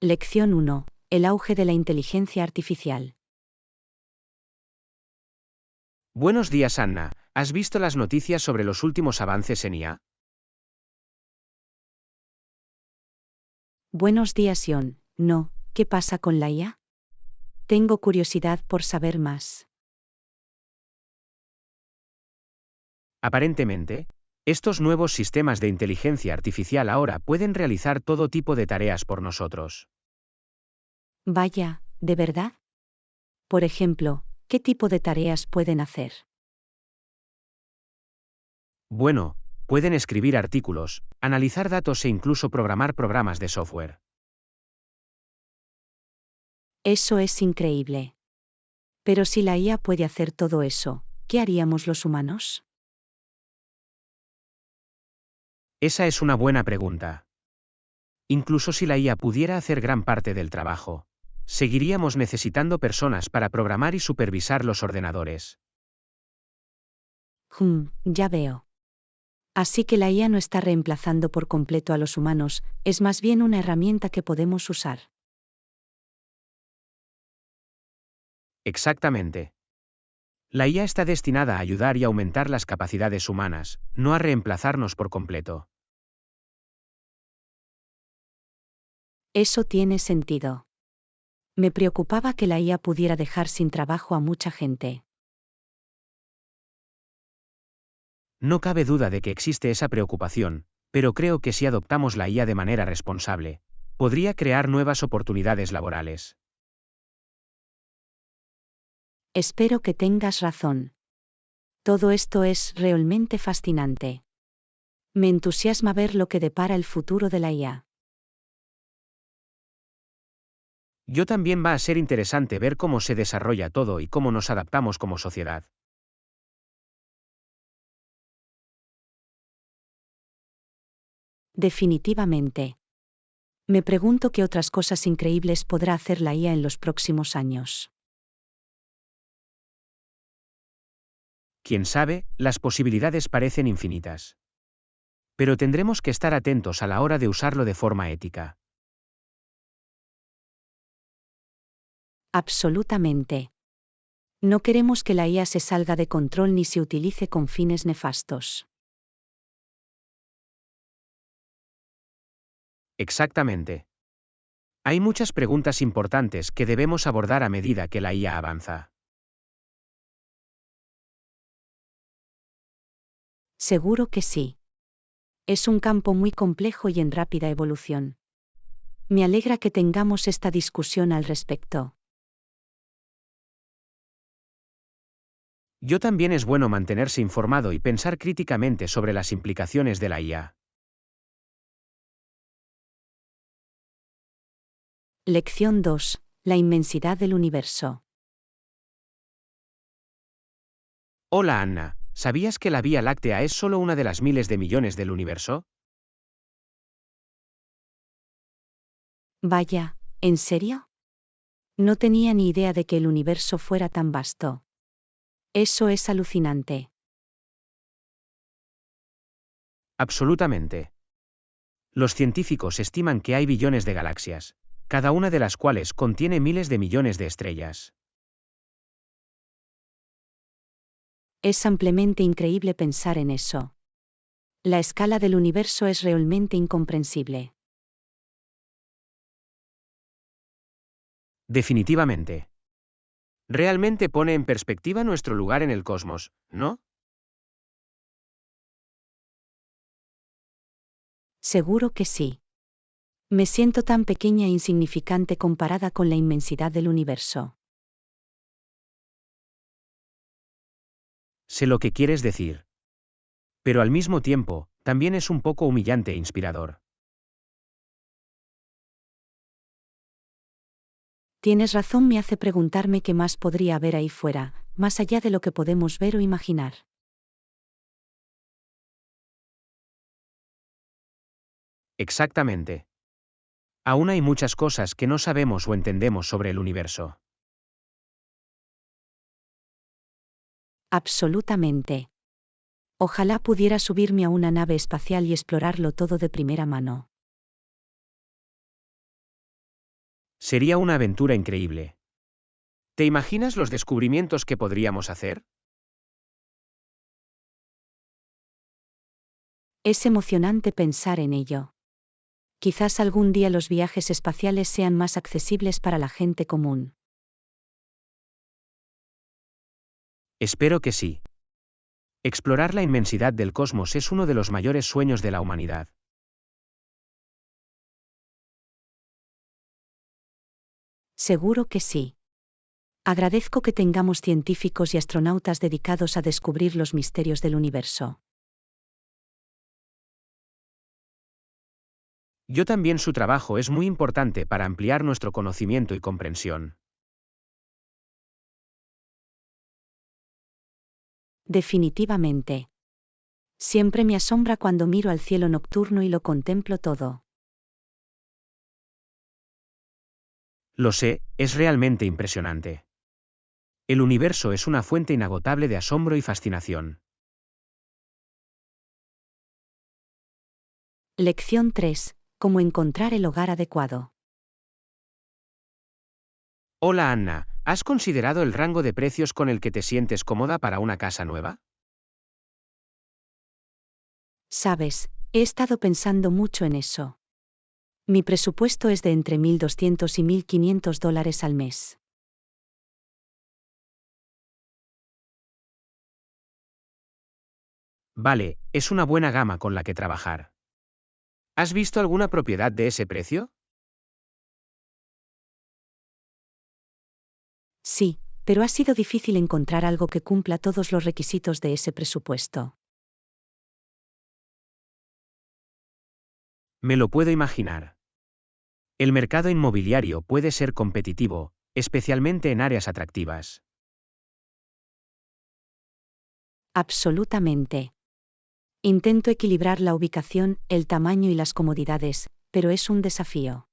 Lección 1. El auge de la inteligencia artificial. Buenos días, Anna. ¿Has visto las noticias sobre los últimos avances en IA? Buenos días, Sion. No, ¿qué pasa con la IA? Tengo curiosidad por saber más. Aparentemente, estos nuevos sistemas de inteligencia artificial ahora pueden realizar todo tipo de tareas por nosotros. Vaya, ¿de verdad? Por ejemplo, ¿qué tipo de tareas pueden hacer? Bueno, pueden escribir artículos, analizar datos e incluso programar programas de software. Eso es increíble. Pero si la IA puede hacer todo eso, ¿qué haríamos los humanos? Esa es una buena pregunta. Incluso si la IA pudiera hacer gran parte del trabajo, seguiríamos necesitando personas para programar y supervisar los ordenadores. Ya veo. Así que la IA no está reemplazando por completo a los humanos, es más bien una herramienta que podemos usar. Exactamente. La IA está destinada a ayudar y aumentar las capacidades humanas, no a reemplazarnos por completo. Eso tiene sentido. Me preocupaba que la IA pudiera dejar sin trabajo a mucha gente. No cabe duda de que existe esa preocupación, pero creo que si adoptamos la IA de manera responsable, podría crear nuevas oportunidades laborales. Espero que tengas razón. Todo esto es realmente fascinante. Me entusiasma ver lo que depara el futuro de la IA. Yo también va a ser interesante ver cómo se desarrolla todo y cómo nos adaptamos como sociedad. Definitivamente. Me pregunto qué otras cosas increíbles podrá hacer la IA en los próximos años. Quién sabe, las posibilidades parecen infinitas. Pero tendremos que estar atentos a la hora de usarlo de forma ética. Absolutamente. No queremos que la IA se salga de control ni se utilice con fines nefastos. Exactamente. Hay muchas preguntas importantes que debemos abordar a medida que la IA avanza. Seguro que sí. Es un campo muy complejo y en rápida evolución. Me alegra que tengamos esta discusión al respecto. Yo también es bueno mantenerse informado y pensar críticamente sobre las implicaciones de la IA. Lección 2. La inmensidad del universo. Hola Anna, ¿sabías que la Vía Láctea es solo una de las miles de millones del universo? Vaya, ¿en serio? No tenía ni idea de que el universo fuera tan vasto. Eso es alucinante. Absolutamente. Los científicos estiman que hay billones de galaxias, cada una de las cuales contiene miles de millones de estrellas. Es ampliamente increíble pensar en eso. La escala del universo es realmente incomprensible. Definitivamente. Realmente pone en perspectiva nuestro lugar en el cosmos, ¿no? Seguro que sí. Me siento tan pequeña e insignificante comparada con la inmensidad del universo. Sé lo que quieres decir. Pero al mismo tiempo, también es un poco humillante e inspirador. Tienes razón, me hace preguntarme qué más podría haber ahí fuera, más allá de lo que podemos ver o imaginar. Exactamente. Aún hay muchas cosas que no sabemos o entendemos sobre el universo. Absolutamente. Ojalá pudiera subirme a una nave espacial y explorarlo todo de primera mano. Sería una aventura increíble. ¿Te imaginas los descubrimientos que podríamos hacer? Es emocionante pensar en ello. Quizás algún día los viajes espaciales sean más accesibles para la gente común. Espero que sí. Explorar la inmensidad del cosmos es uno de los mayores sueños de la humanidad. Seguro que sí. Agradezco que tengamos científicos y astronautas dedicados a descubrir los misterios del universo. Yo también su trabajo es muy importante para ampliar nuestro conocimiento y comprensión. Definitivamente. Siempre me asombra cuando miro al cielo nocturno y lo contemplo todo. Lo sé, es realmente impresionante. El universo es una fuente inagotable de asombro y fascinación. Lección 3. Cómo encontrar el hogar adecuado. Hola Anna, ¿has considerado el rango de precios con el que te sientes cómoda para una casa nueva? Sabes, he estado pensando mucho en eso. Mi presupuesto es de entre 1.200 y 1.500 dólares al mes. Vale, es una buena gama con la que trabajar. ¿Has visto alguna propiedad de ese precio? Sí, pero ha sido difícil encontrar algo que cumpla todos los requisitos de ese presupuesto. Me lo puedo imaginar. El mercado inmobiliario puede ser competitivo, especialmente en áreas atractivas. Absolutamente. Intento equilibrar la ubicación, el tamaño y las comodidades, pero es un desafío.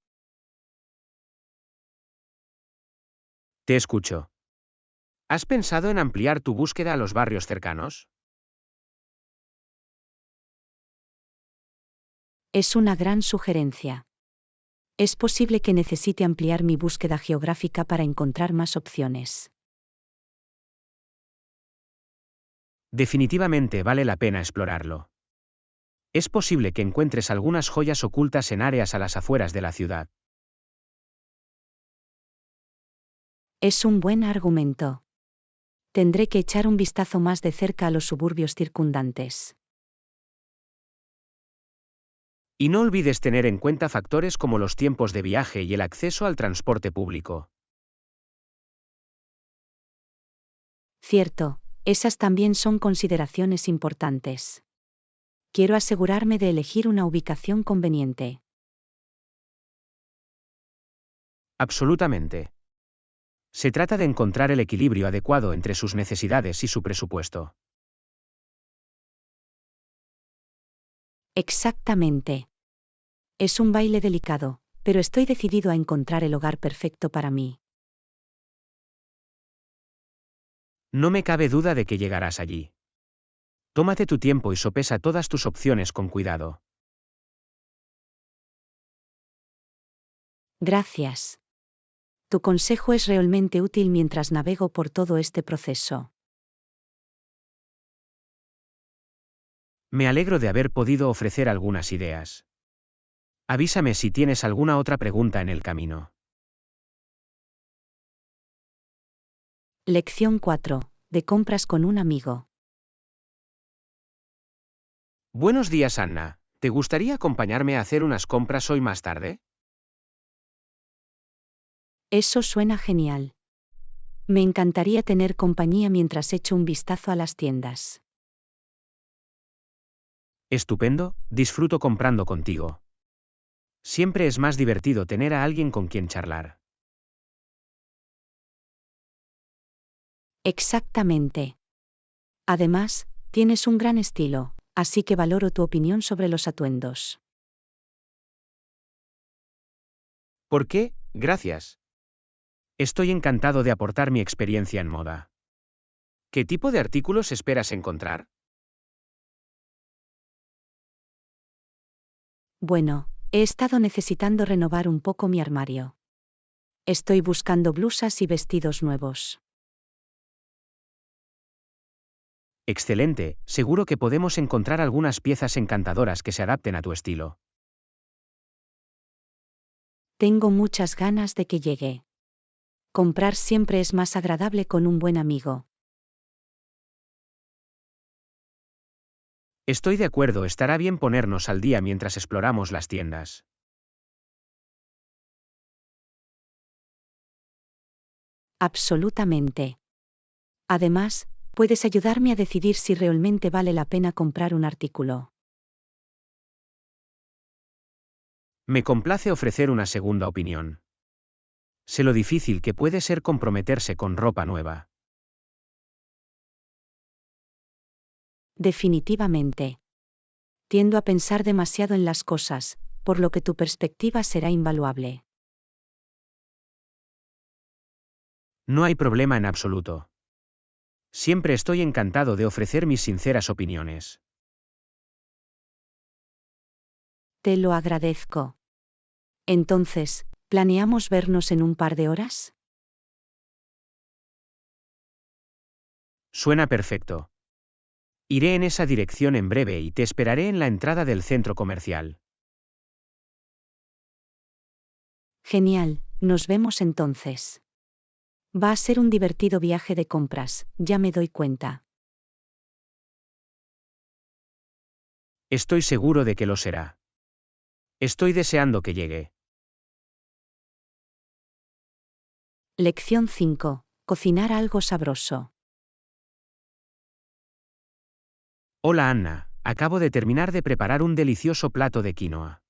Te escucho. ¿Has pensado en ampliar tu búsqueda a los barrios cercanos? Es una gran sugerencia. Es posible que necesite ampliar mi búsqueda geográfica para encontrar más opciones. Definitivamente vale la pena explorarlo. Es posible que encuentres algunas joyas ocultas en áreas a las afueras de la ciudad. Es un buen argumento. Tendré que echar un vistazo más de cerca a los suburbios circundantes. Y no olvides tener en cuenta factores como los tiempos de viaje y el acceso al transporte público. Cierto, esas también son consideraciones importantes. Quiero asegurarme de elegir una ubicación conveniente. Absolutamente. Se trata de encontrar el equilibrio adecuado entre sus necesidades y su presupuesto. Exactamente. Es un baile delicado, pero estoy decidido a encontrar el hogar perfecto para mí. No me cabe duda de que llegarás allí. Tómate tu tiempo y sopesa todas tus opciones con cuidado. Gracias. Tu consejo es realmente útil mientras navego por todo este proceso. Me alegro de haber podido ofrecer algunas ideas. Avísame si tienes alguna otra pregunta en el camino. Lección 4. De compras con un amigo. Buenos días, Anna. ¿Te gustaría acompañarme a hacer unas compras hoy más tarde? Eso suena genial. Me encantaría tener compañía mientras echo un vistazo a las tiendas. Estupendo, disfruto comprando contigo. Siempre es más divertido tener a alguien con quien charlar. Exactamente. Además, tienes un gran estilo, así que valoro tu opinión sobre los atuendos. ¿Por qué? Gracias. Estoy encantado de aportar mi experiencia en moda. ¿Qué tipo de artículos esperas encontrar? Bueno, he estado necesitando renovar un poco mi armario. Estoy buscando blusas y vestidos nuevos. Excelente, seguro que podemos encontrar algunas piezas encantadoras que se adapten a tu estilo. Tengo muchas ganas de que llegue. Comprar siempre es más agradable con un buen amigo. Estoy de acuerdo, estará bien ponernos al día mientras exploramos las tiendas. Absolutamente. Además, puedes ayudarme a decidir si realmente vale la pena comprar un artículo. Me complace ofrecer una segunda opinión. Sé lo difícil que puede ser comprometerse con ropa nueva. Definitivamente. Tiendo a pensar demasiado en las cosas, por lo que tu perspectiva será invaluable. No hay problema en absoluto. Siempre estoy encantado de ofrecer mis sinceras opiniones. Te lo agradezco. Entonces, ¿planeamos vernos en un par de horas? Suena perfecto. Iré en esa dirección en breve y te esperaré en la entrada del centro comercial. Genial, nos vemos entonces. Va a ser un divertido viaje de compras, ya me doy cuenta. Estoy seguro de que lo será. Estoy deseando que llegue. Lección 5. Cocinar algo sabroso. Hola Anna, acabo de terminar de preparar un delicioso plato de quinoa.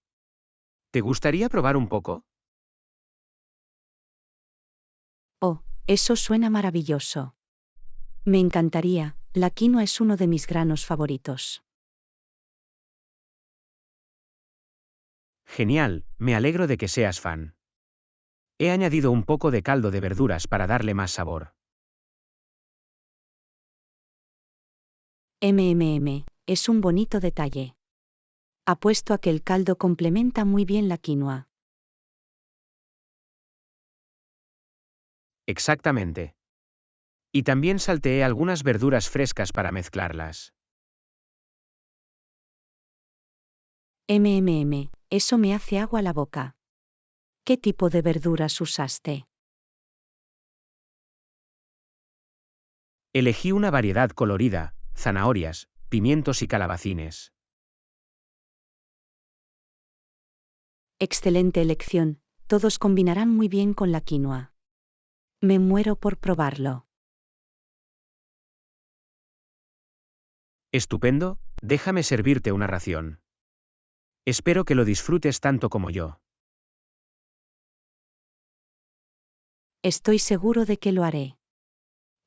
¿Te gustaría probar un poco? Oh, eso suena maravilloso. Me encantaría, la quinoa es uno de mis granos favoritos. Genial, me alegro de que seas fan. He añadido un poco de caldo de verduras para darle más sabor. Es un bonito detalle. Apuesto a que el caldo complementa muy bien la quinoa. Exactamente. Y también salteé algunas verduras frescas para mezclarlas. Eso me hace agua la boca. ¿Qué tipo de verduras usaste? Elegí una variedad colorida, zanahorias, pimientos y calabacines. Excelente elección, todos combinarán muy bien con la quinoa. Me muero por probarlo. Estupendo, déjame servirte una ración. Espero que lo disfrutes tanto como yo. Estoy seguro de que lo haré.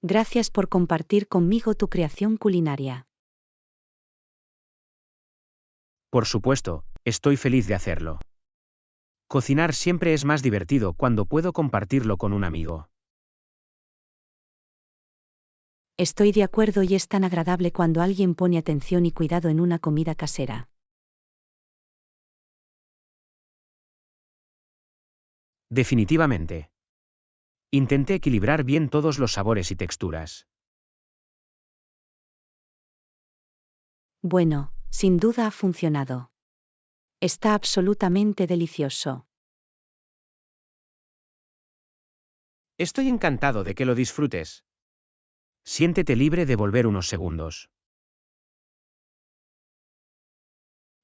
Gracias por compartir conmigo tu creación culinaria. Por supuesto, estoy feliz de hacerlo. Cocinar siempre es más divertido cuando puedo compartirlo con un amigo. Estoy de acuerdo y es tan agradable cuando alguien pone atención y cuidado en una comida casera. Definitivamente. Intenté equilibrar bien todos los sabores y texturas. Bueno, sin duda ha funcionado. Está absolutamente delicioso. Estoy encantado de que lo disfrutes. Siéntete libre de volver unos segundos.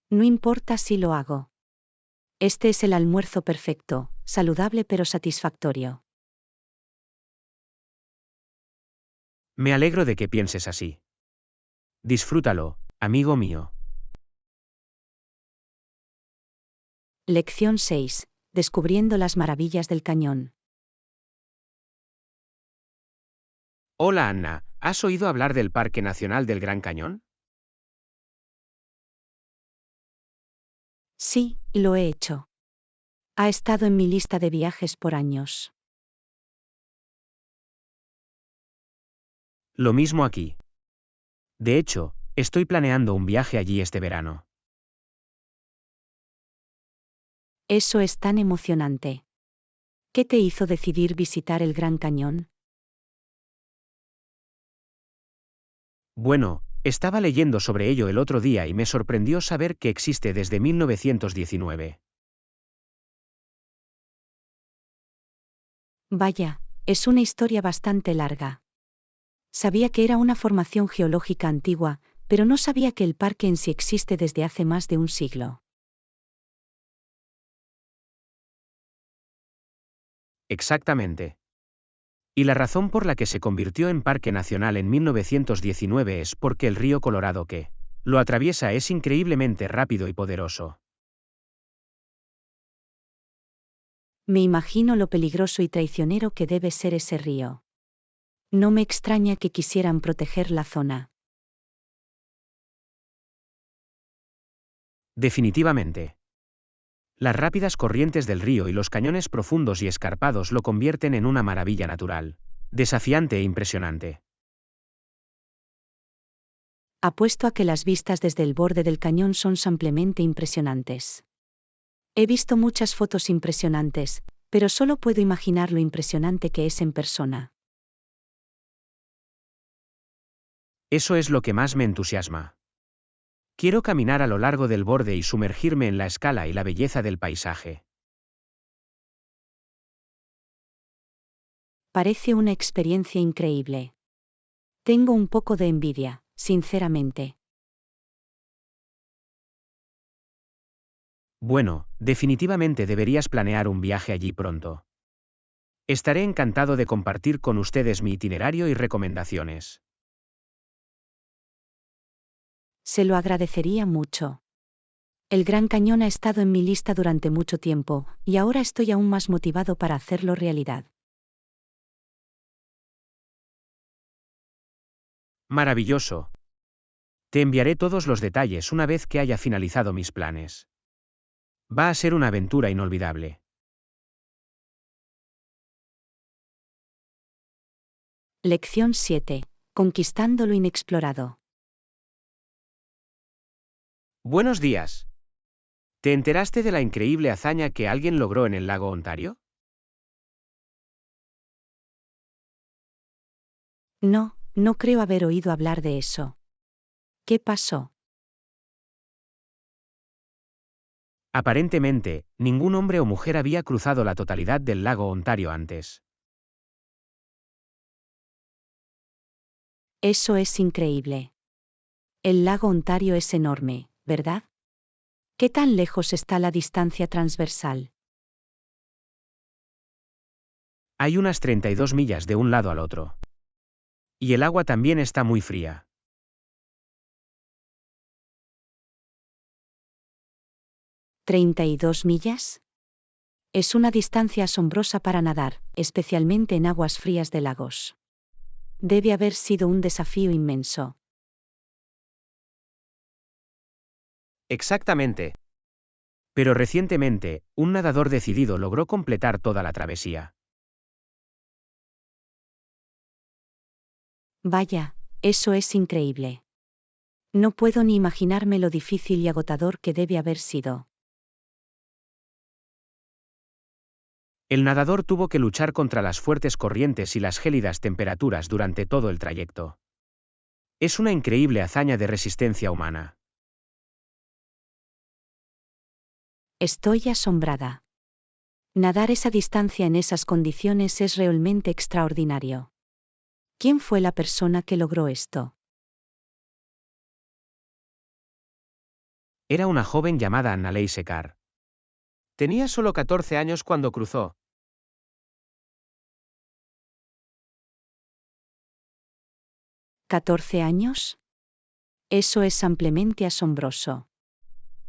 No importa si lo hago. Este es el almuerzo perfecto, saludable pero satisfactorio. Me alegro de que pienses así. Disfrútalo, amigo mío. Lección 6. Descubriendo las maravillas del cañón. Hola Anna, ¿has oído hablar del Parque Nacional del Gran Cañón? Sí, lo he hecho. Ha estado en mi lista de viajes por años. Lo mismo aquí. De hecho, estoy planeando un viaje allí este verano. Eso es tan emocionante. ¿Qué te hizo decidir visitar el Gran Cañón? Bueno, estaba leyendo sobre ello el otro día y me sorprendió saber que existe desde 1919. Vaya, es una historia bastante larga. Sabía que era una formación geológica antigua, pero no sabía que el parque en sí existe desde hace más de un siglo. Exactamente. Y la razón por la que se convirtió en parque nacional en 1919 es porque el río Colorado que lo atraviesa es increíblemente rápido y poderoso. Me imagino lo peligroso y traicionero que debe ser ese río. No me extraña que quisieran proteger la zona. Definitivamente. Las rápidas corrientes del río y los cañones profundos y escarpados lo convierten en una maravilla natural, desafiante e impresionante. Apuesto a que las vistas desde el borde del cañón son simplemente impresionantes. He visto muchas fotos impresionantes, pero solo puedo imaginar lo impresionante que es en persona. Eso es lo que más me entusiasma. Quiero caminar a lo largo del borde y sumergirme en la escala y la belleza del paisaje. Parece una experiencia increíble. Tengo un poco de envidia, sinceramente. Bueno, definitivamente deberías planear un viaje allí pronto. Estaré encantado de compartir con ustedes mi itinerario y recomendaciones. Se lo agradecería mucho. El Gran Cañón ha estado en mi lista durante mucho tiempo, y ahora estoy aún más motivado para hacerlo realidad. Maravilloso. Te enviaré todos los detalles una vez que haya finalizado mis planes. Va a ser una aventura inolvidable. Lección 7. Conquistando lo inexplorado. Buenos días. ¿Te enteraste de la increíble hazaña que alguien logró en el lago Ontario? No, no creo haber oído hablar de eso. ¿Qué pasó? Aparentemente, ningún hombre o mujer había cruzado la totalidad del lago Ontario antes. Eso es increíble. El lago Ontario es enorme, ¿verdad? ¿Qué tan lejos está la distancia transversal? Hay unas 32 millas de un lado al otro. Y el agua también está muy fría. ¿32 millas? Es una distancia asombrosa para nadar, especialmente en aguas frías de lagos. Debe haber sido un desafío inmenso. Exactamente. Pero recientemente, un nadador decidido logró completar toda la travesía. Vaya, eso es increíble. No puedo ni imaginarme lo difícil y agotador que debe haber sido. El nadador tuvo que luchar contra las fuertes corrientes y las gélidas temperaturas durante todo el trayecto. Es una increíble hazaña de resistencia humana. Estoy asombrada. Nadar esa distancia en esas condiciones es realmente extraordinario. ¿Quién fue la persona que logró esto? Era una joven llamada Annalise Carr. Tenía solo 14 años cuando cruzó. ¿14 años? Eso es ampliamente asombroso.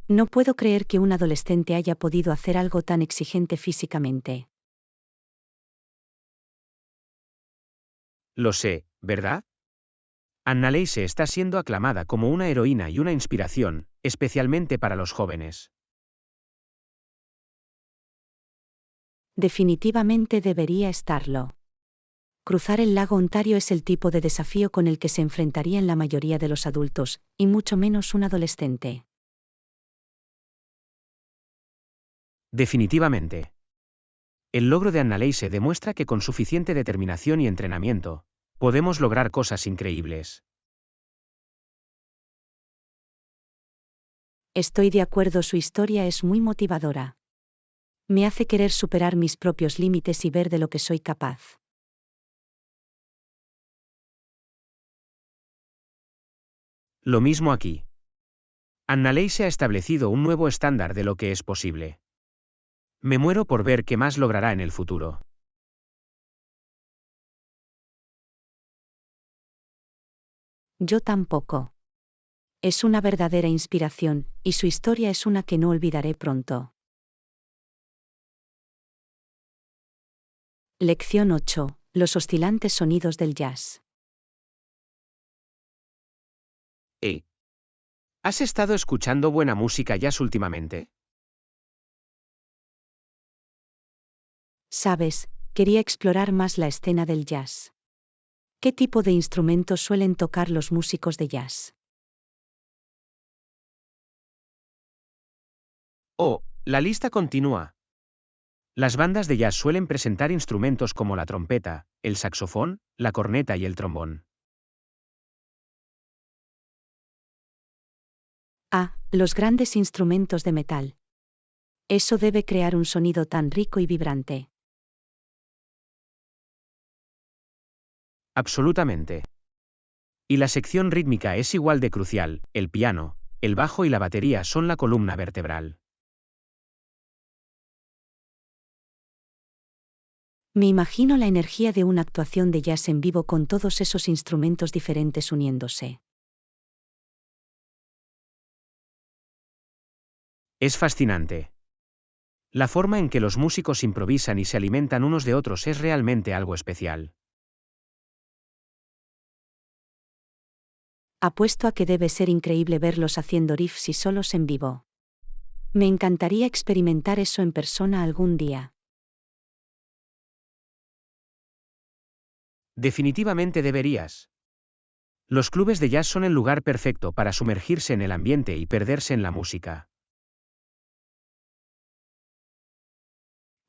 No puedo creer que un adolescente haya podido hacer algo tan exigente físicamente. Lo sé, ¿verdad? Annalise está siendo aclamada como una heroína y una inspiración, especialmente para los jóvenes. Definitivamente debería estarlo. Cruzar el lago Ontario es el tipo de desafío con el que se enfrentarían la mayoría de los adultos, y mucho menos un adolescente. Definitivamente. El logro de Annalise demuestra que con suficiente determinación y entrenamiento, podemos lograr cosas increíbles. Estoy de acuerdo, su historia es muy motivadora. Me hace querer superar mis propios límites y ver de lo que soy capaz. Lo mismo aquí. Annalise ha establecido un nuevo estándar de lo que es posible. Me muero por ver qué más logrará en el futuro. Yo tampoco. Es una verdadera inspiración, y su historia es una que no olvidaré pronto. Lección 8. Los oscilantes sonidos del jazz. ¿Has estado escuchando buena música jazz últimamente? Sabes, quería explorar más la escena del jazz. ¿Qué tipo de instrumentos suelen tocar los músicos de jazz? Oh, la lista continúa. Las bandas de jazz suelen presentar instrumentos como la trompeta, el saxofón, la corneta y el trombón. Ah, los grandes instrumentos de metal. Eso debe crear un sonido tan rico y vibrante. Absolutamente. Y la sección rítmica es igual de crucial, el piano, el bajo y la batería son la columna vertebral. Me imagino la energía de una actuación de jazz en vivo con todos esos instrumentos diferentes uniéndose. Es fascinante. La forma en que los músicos improvisan y se alimentan unos de otros es realmente algo especial. Apuesto a que debe ser increíble verlos haciendo riffs y solos en vivo. Me encantaría experimentar eso en persona algún día. Definitivamente deberías. Los clubes de jazz son el lugar perfecto para sumergirse en el ambiente y perderse en la música.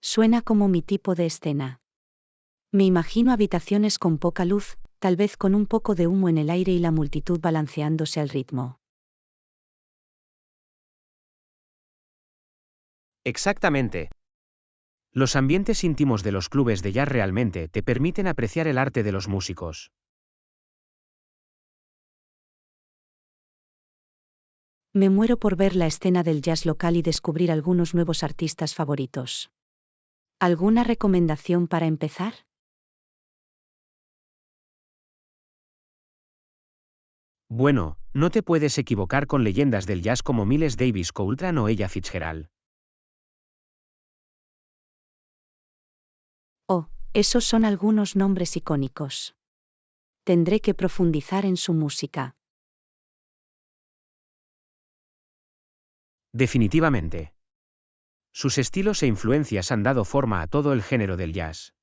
Suena como mi tipo de escena. Me imagino habitaciones con poca luz, tal vez con un poco de humo en el aire y la multitud balanceándose al ritmo. Exactamente. Los ambientes íntimos de los clubes de jazz realmente te permiten apreciar el arte de los músicos. Me muero por ver la escena del jazz local y descubrir algunos nuevos artistas favoritos. ¿Alguna recomendación para empezar? Bueno, no te puedes equivocar con leyendas del jazz como Miles Davis, Coltrane o Ella Fitzgerald. Oh, esos son algunos nombres icónicos. Tendré que profundizar en su música. Definitivamente. Sus estilos e influencias han dado forma a todo el género del jazz.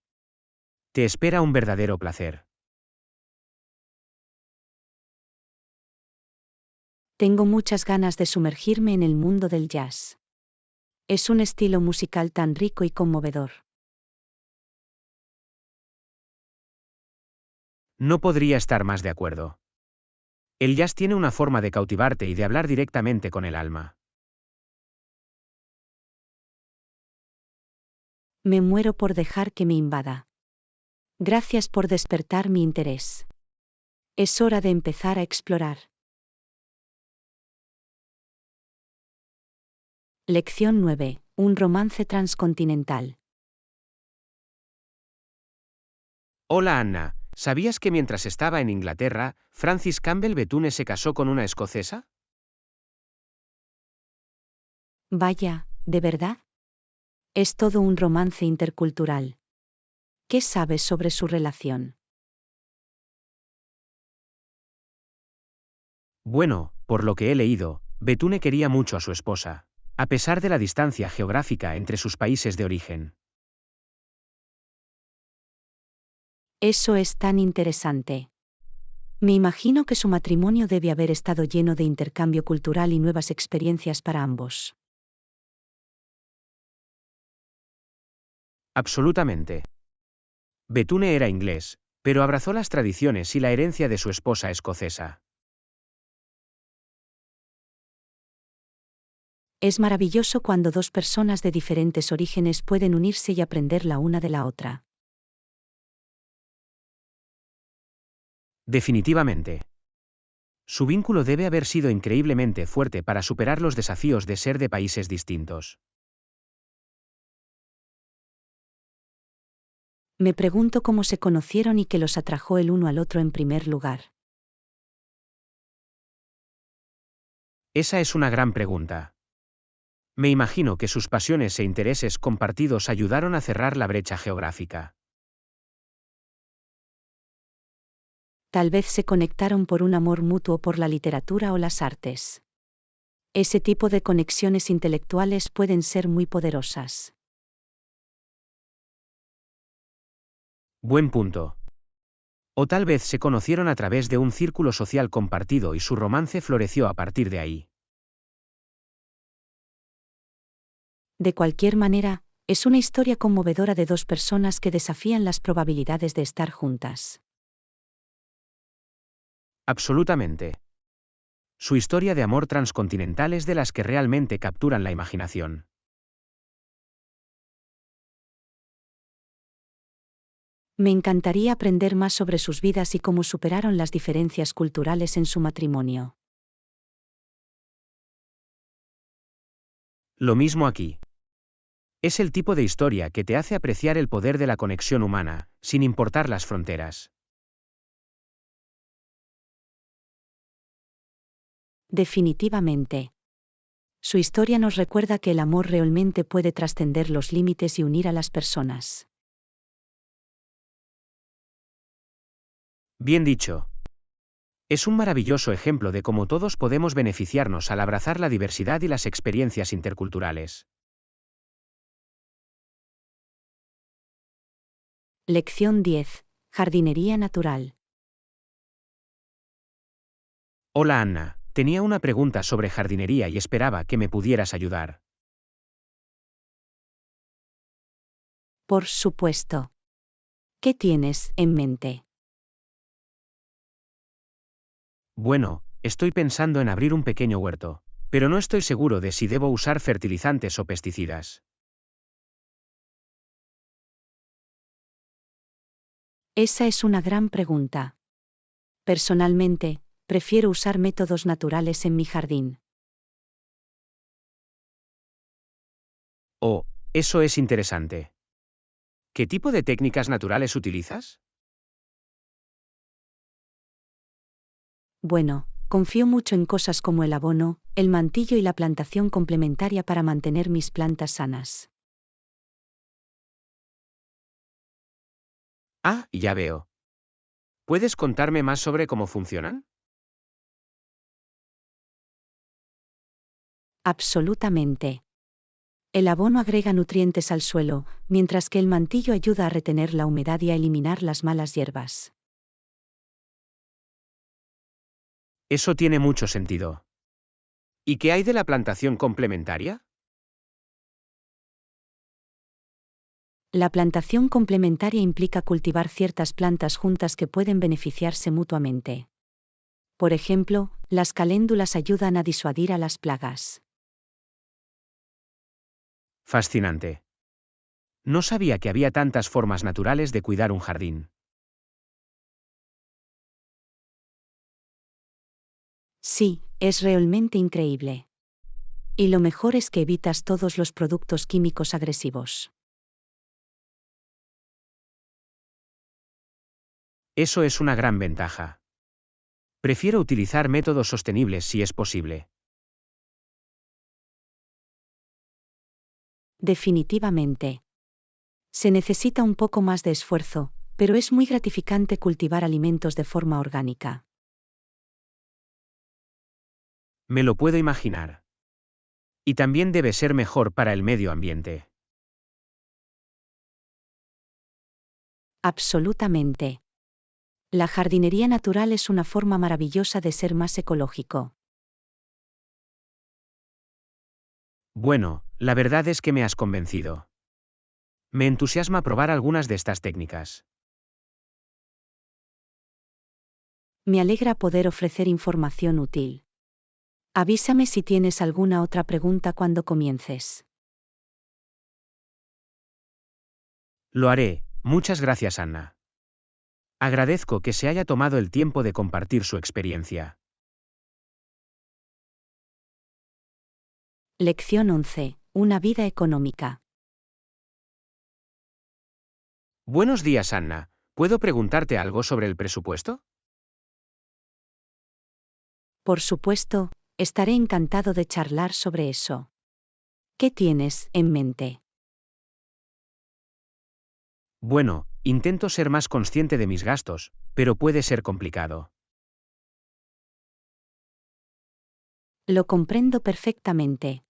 Te espera un verdadero placer. Tengo muchas ganas de sumergirme en el mundo del jazz. Es un estilo musical tan rico y conmovedor. No podría estar más de acuerdo. El jazz tiene una forma de cautivarte y de hablar directamente con el alma. Me muero por dejar que me invada. Gracias por despertar mi interés. Es hora de empezar a explorar. Lección 9. Un romance transcontinental. Hola Anna, ¿sabías que mientras estaba en Inglaterra, Francis Campbell Bethune se casó con una escocesa? Vaya, ¿de verdad? Es todo un romance intercultural. ¿Qué sabes sobre su relación? Bueno, por lo que he leído, Bethune quería mucho a su esposa, a pesar de la distancia geográfica entre sus países de origen. Eso es tan interesante. Me imagino que su matrimonio debe haber estado lleno de intercambio cultural y nuevas experiencias para ambos. Absolutamente. Bethune era inglés, pero abrazó las tradiciones y la herencia de su esposa escocesa. Es maravilloso cuando dos personas de diferentes orígenes pueden unirse y aprender la una de la otra. Definitivamente. Su vínculo debe haber sido increíblemente fuerte para superar los desafíos de ser de países distintos. Me pregunto cómo se conocieron y qué los atrajo el uno al otro en primer lugar. Esa es una gran pregunta. Me imagino que sus pasiones e intereses compartidos ayudaron a cerrar la brecha geográfica. Tal vez se conectaron por un amor mutuo por la literatura o las artes. Ese tipo de conexiones intelectuales pueden ser muy poderosas. Buen punto. O tal vez se conocieron a través de un círculo social compartido y su romance floreció a partir de ahí. De cualquier manera, es una historia conmovedora de dos personas que desafían las probabilidades de estar juntas. Absolutamente. Su historia de amor transcontinental es de las que realmente capturan la imaginación. Me encantaría aprender más sobre sus vidas y cómo superaron las diferencias culturales en su matrimonio. Lo mismo aquí. Es el tipo de historia que te hace apreciar el poder de la conexión humana, sin importar las fronteras. Definitivamente. Su historia nos recuerda que el amor realmente puede trascender los límites y unir a las personas. Bien dicho. Es un maravilloso ejemplo de cómo todos podemos beneficiarnos al abrazar la diversidad y las experiencias interculturales. Lección 10. Jardinería natural. Hola Anna, tenía una pregunta sobre jardinería y esperaba que me pudieras ayudar. Por supuesto. ¿Qué tienes en mente? Bueno, estoy pensando en abrir un pequeño huerto, pero no estoy seguro de si debo usar fertilizantes o pesticidas. Esa es una gran pregunta. Personalmente, prefiero usar métodos naturales en mi jardín. Oh, eso es interesante. ¿Qué tipo de técnicas naturales utilizas? Bueno, confío mucho en cosas como el abono, el mantillo y la plantación complementaria para mantener mis plantas sanas. Ah, ya veo. ¿Puedes contarme más sobre cómo funcionan? Absolutamente. El abono agrega nutrientes al suelo, mientras que el mantillo ayuda a retener la humedad y a eliminar las malas hierbas. Eso tiene mucho sentido. ¿Y qué hay de la plantación complementaria? La plantación complementaria implica cultivar ciertas plantas juntas que pueden beneficiarse mutuamente. Por ejemplo, las caléndulas ayudan a disuadir a las plagas. Fascinante. No sabía que había tantas formas naturales de cuidar un jardín. Sí, es realmente increíble. Y lo mejor es que evitas todos los productos químicos agresivos. Eso es una gran ventaja. Prefiero utilizar métodos sostenibles si es posible. Definitivamente. Se necesita un poco más de esfuerzo, pero es muy gratificante cultivar alimentos de forma orgánica. Me lo puedo imaginar. Y también debe ser mejor para el medio ambiente. Absolutamente. La jardinería natural es una forma maravillosa de ser más ecológico. Bueno, la verdad es que me has convencido. Me entusiasma probar algunas de estas técnicas. Me alegra poder ofrecer información útil. Avísame si tienes alguna otra pregunta cuando comiences. Lo haré, muchas gracias, Anna. Agradezco que se haya tomado el tiempo de compartir su experiencia. Lección 11. Una vida económica. Buenos días, Anna. ¿Puedo preguntarte algo sobre el presupuesto? Por supuesto, estaré encantado de charlar sobre eso. ¿Qué tienes en mente? Bueno, intento ser más consciente de mis gastos, pero puede ser complicado. Lo comprendo perfectamente.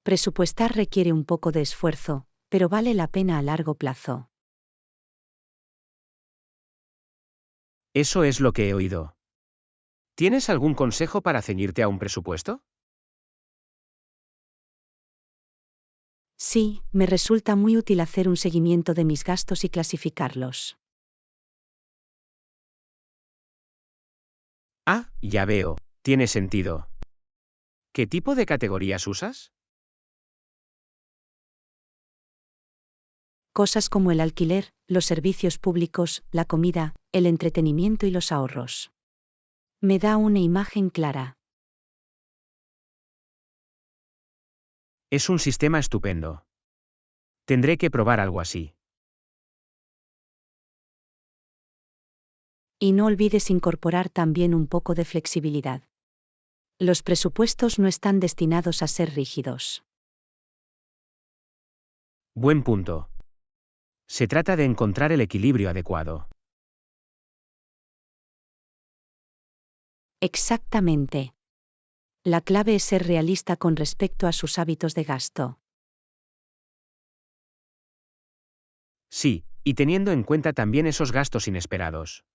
Presupuestar requiere un poco de esfuerzo, pero vale la pena a largo plazo. Eso es lo que he oído. ¿Tienes algún consejo para ceñirte a un presupuesto? Sí, me resulta muy útil hacer un seguimiento de mis gastos y clasificarlos. Ah, ya veo, tiene sentido. ¿Qué tipo de categorías usas? Cosas como el alquiler, los servicios públicos, la comida, el entretenimiento y los ahorros. Me da una imagen clara. Es un sistema estupendo. Tendré que probar algo así. Y no olvides incorporar también un poco de flexibilidad. Los presupuestos no están destinados a ser rígidos. Buen punto. Se trata de encontrar el equilibrio adecuado. Exactamente. La clave es ser realista con respecto a sus hábitos de gasto. Sí, y teniendo en cuenta también esos gastos inesperados.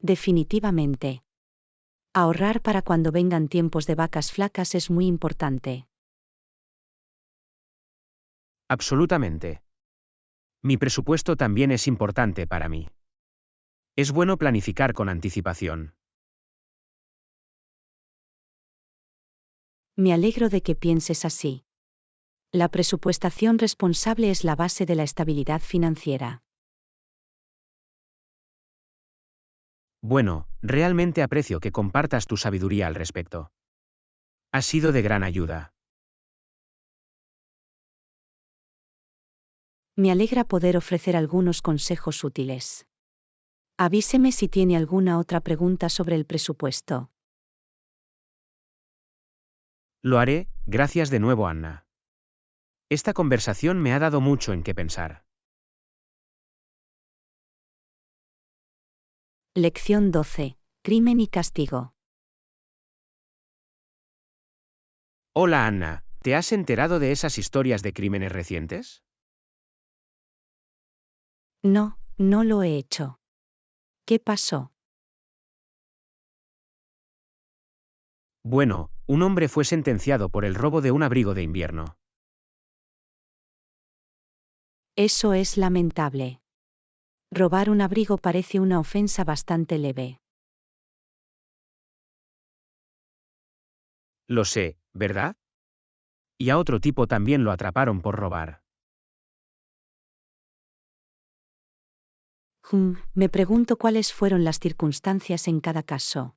Definitivamente. Ahorrar para cuando vengan tiempos de vacas flacas es muy importante. Absolutamente. Mi presupuesto también es importante para mí. Es bueno planificar con anticipación. Me alegro de que pienses así. La presupuestación responsable es la base de la estabilidad financiera. Bueno, realmente aprecio que compartas tu sabiduría al respecto. Ha sido de gran ayuda. Me alegra poder ofrecer algunos consejos útiles. Avíseme si tiene alguna otra pregunta sobre el presupuesto. Lo haré, gracias de nuevo, Anna. Esta conversación me ha dado mucho en qué pensar. Lección 12. Crimen y castigo. Hola, Anna, ¿te has enterado de esas historias de crímenes recientes? No, no lo he hecho. ¿Qué pasó? Bueno, un hombre fue sentenciado por el robo de un abrigo de invierno. Eso es lamentable. Robar un abrigo parece una ofensa bastante leve. Lo sé, ¿verdad? Y a otro tipo también lo atraparon por robar. Me pregunto cuáles fueron las circunstancias en cada caso.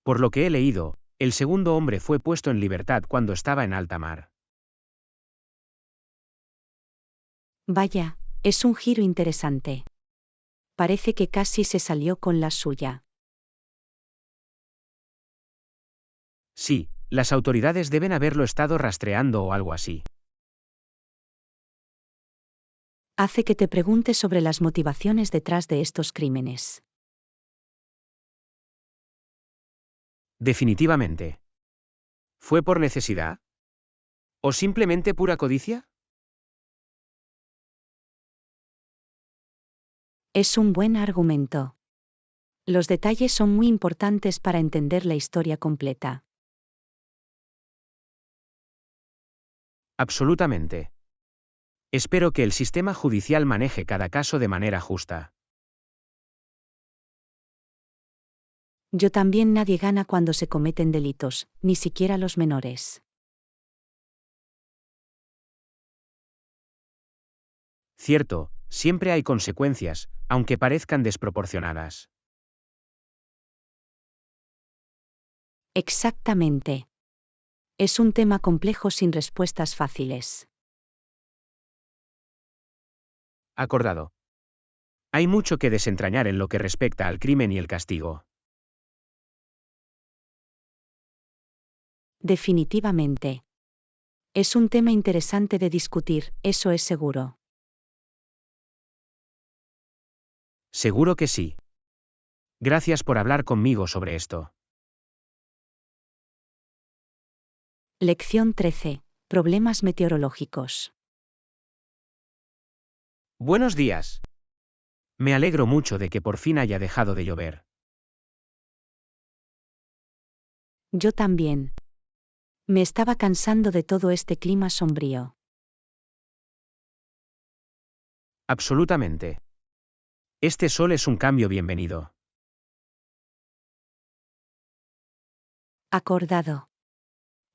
Por lo que he leído, el segundo hombre fue puesto en libertad cuando estaba en alta mar. Vaya, es un giro interesante. Parece que casi se salió con la suya. Sí, las autoridades deben haberlo estado rastreando o algo así. Hace que te preguntes sobre las motivaciones detrás de estos crímenes. Definitivamente. ¿Fue por necesidad? ¿O simplemente pura codicia? Es un buen argumento. Los detalles son muy importantes para entender la historia completa. Absolutamente. Espero que el sistema judicial maneje cada caso de manera justa. Yo también. Nadie gana cuando se cometen delitos, ni siquiera los menores. Cierto, siempre hay consecuencias, aunque parezcan desproporcionadas. Exactamente. Es un tema complejo sin respuestas fáciles. Acordado. Hay mucho que desentrañar en lo que respecta al crimen y el castigo. Definitivamente. Es un tema interesante de discutir, eso es seguro. Seguro que sí. Gracias por hablar conmigo sobre esto. Lección 13. Problemas meteorológicos. Buenos días. Me alegro mucho de que por fin haya dejado de llover. Yo también. Me estaba cansando de todo este clima sombrío. Absolutamente. Este sol es un cambio bienvenido. Acordado.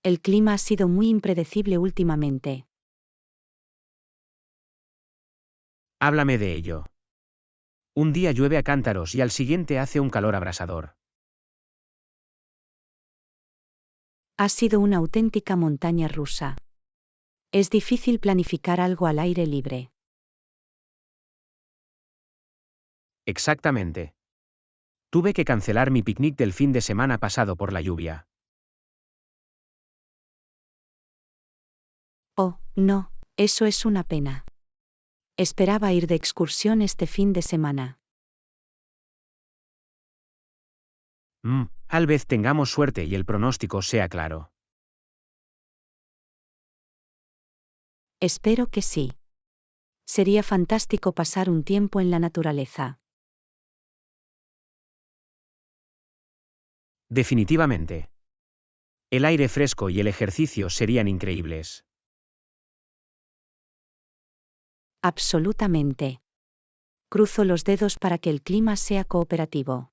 El clima ha sido muy impredecible últimamente. Háblame de ello. Un día llueve a cántaros y al siguiente hace un calor abrasador. Ha sido una auténtica montaña rusa. Es difícil planificar algo al aire libre. Exactamente. Tuve que cancelar mi picnic del fin de semana pasado por la lluvia. Oh, no, eso es una pena. Esperaba ir de excursión este fin de semana. Tal vez tengamos suerte y el pronóstico sea claro. Espero que sí. Sería fantástico pasar un tiempo en la naturaleza. Definitivamente. El aire fresco y el ejercicio serían increíbles. Absolutamente. Cruzo los dedos para que el clima sea cooperativo.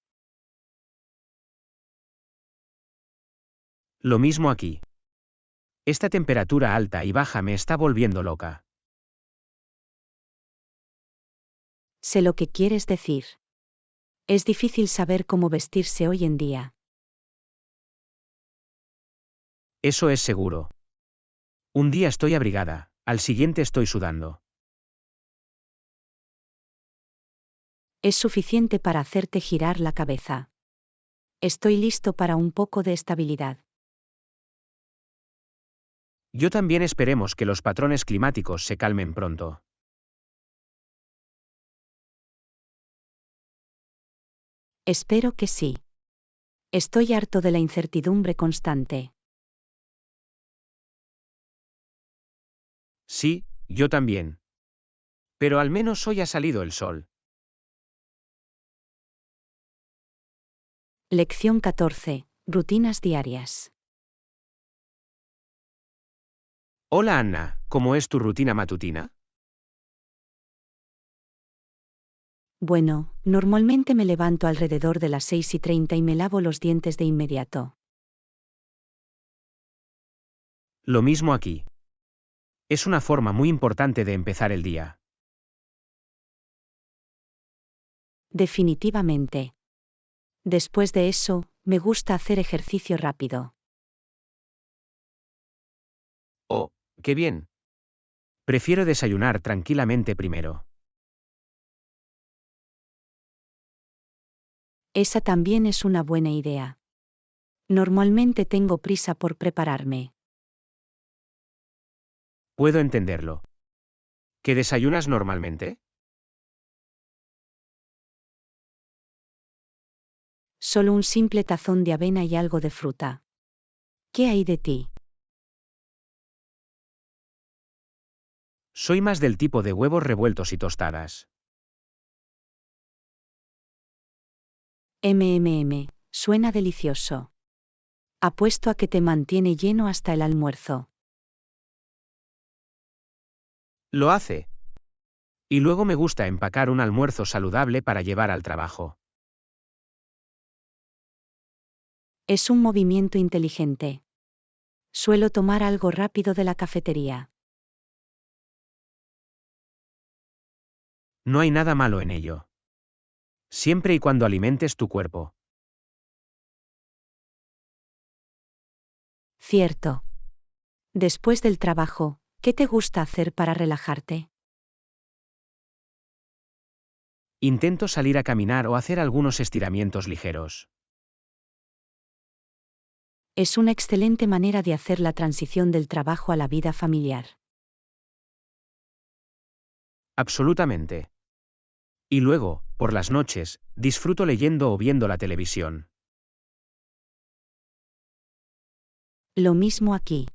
Lo mismo aquí. Esta temperatura alta y baja me está volviendo loca. Sé lo que quieres decir. Es difícil saber cómo vestirse hoy en día. Eso es seguro. Un día estoy abrigada, al siguiente estoy sudando. Es suficiente para hacerte girar la cabeza. Estoy listo para un poco de estabilidad. Yo también. Esperemos que los patrones climáticos se calmen pronto. Espero que sí. Estoy harto de la incertidumbre constante. Sí, yo también. Pero al menos hoy ha salido el sol. Lección 14. Rutinas diarias. Hola Anna, ¿cómo es tu rutina matutina? Bueno, normalmente me levanto alrededor de las 6:30 y me lavo los dientes de inmediato. Lo mismo aquí. Es una forma muy importante de empezar el día. Definitivamente. Después de eso, me gusta hacer ejercicio rápido. Oh, qué bien. Prefiero desayunar tranquilamente primero. Esa también es una buena idea. Normalmente tengo prisa por prepararme. Puedo entenderlo. ¿Qué desayunas normalmente? Solo un simple tazón de avena y algo de fruta. ¿Qué hay de ti? Soy más del tipo de huevos revueltos y tostadas. Suena delicioso. Apuesto a que te mantiene lleno hasta el almuerzo. Lo hace. Y luego me gusta empacar un almuerzo saludable para llevar al trabajo. Es un movimiento inteligente. Suelo tomar algo rápido de la cafetería. No hay nada malo en ello. Siempre y cuando alimentes tu cuerpo. Cierto. Después del trabajo, ¿qué te gusta hacer para relajarte? Intento salir a caminar o hacer algunos estiramientos ligeros. Es una excelente manera de hacer la transición del trabajo a la vida familiar. Absolutamente. Y luego, por las noches, disfruto leyendo o viendo la televisión. Lo mismo aquí.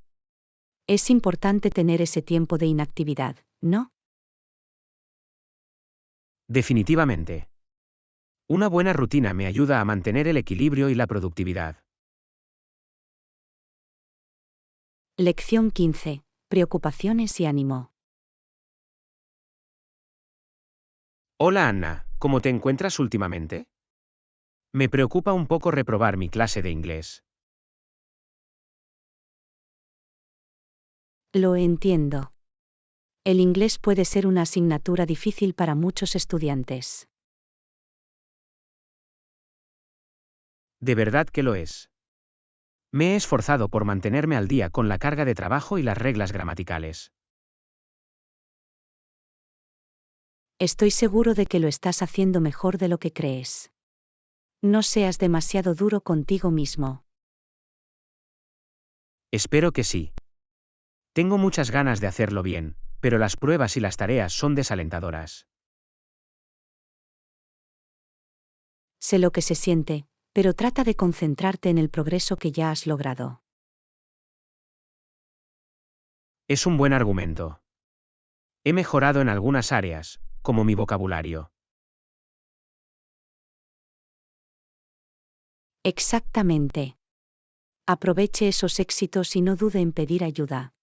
Es importante tener ese tiempo de inactividad, ¿no? Definitivamente. Una buena rutina me ayuda a mantener el equilibrio y la productividad. Lección 15. Preocupaciones y ánimo. Hola Anna, ¿cómo te encuentras últimamente? Me preocupa un poco reprobar mi clase de inglés. Lo entiendo. El inglés puede ser una asignatura difícil para muchos estudiantes. De verdad que lo es. Me he esforzado por mantenerme al día con la carga de trabajo y las reglas gramaticales. Estoy seguro de que lo estás haciendo mejor de lo que crees. No seas demasiado duro contigo mismo. Espero que sí. Tengo muchas ganas de hacerlo bien, pero las pruebas y las tareas son desalentadoras. Sé lo que se siente, pero trata de concentrarte en el progreso que ya has logrado. Es un buen argumento. He mejorado en algunas áreas, como mi vocabulario. Exactamente. Aproveche esos éxitos y no dude en pedir ayuda.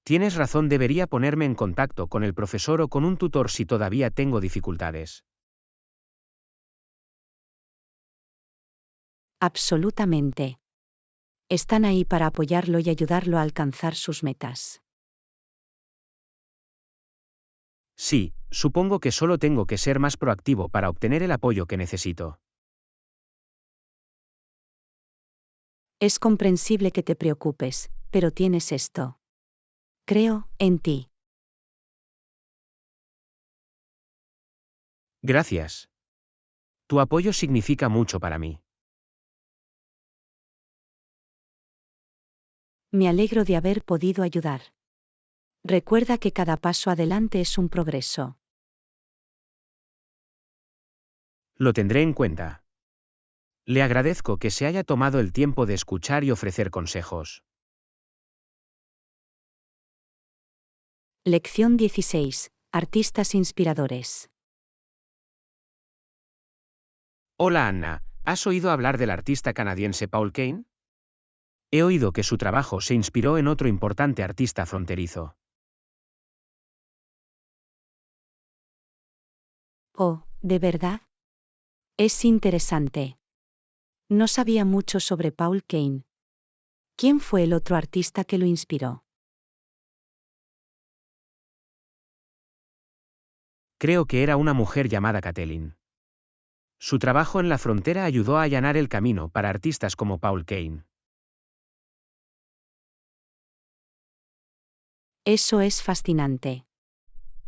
Tienes razón, debería ponerme en contacto con el profesor o con un tutor si todavía tengo dificultades. Absolutamente. Están ahí para apoyarlo y ayudarlo a alcanzar sus metas. Sí, supongo que solo tengo que ser más proactivo para obtener el apoyo que necesito. Es comprensible que te preocupes, pero tienes esto. Creo en ti. Gracias. Tu apoyo significa mucho para mí. Me alegro de haber podido ayudar. Recuerda que cada paso adelante es un progreso. Lo tendré en cuenta. Le agradezco que se haya tomado el tiempo de escuchar y ofrecer consejos. Lección 16. Artistas inspiradores. Hola Anna, ¿has oído hablar del artista canadiense Paul Kane? He oído que su trabajo se inspiró en otro importante artista fronterizo. Oh, ¿de verdad? Es interesante. No sabía mucho sobre Paul Kane. ¿Quién fue el otro artista que lo inspiró? Creo que era una mujer llamada Kathleen. Su trabajo en la frontera ayudó a allanar el camino para artistas como Paul Kane. Eso es fascinante.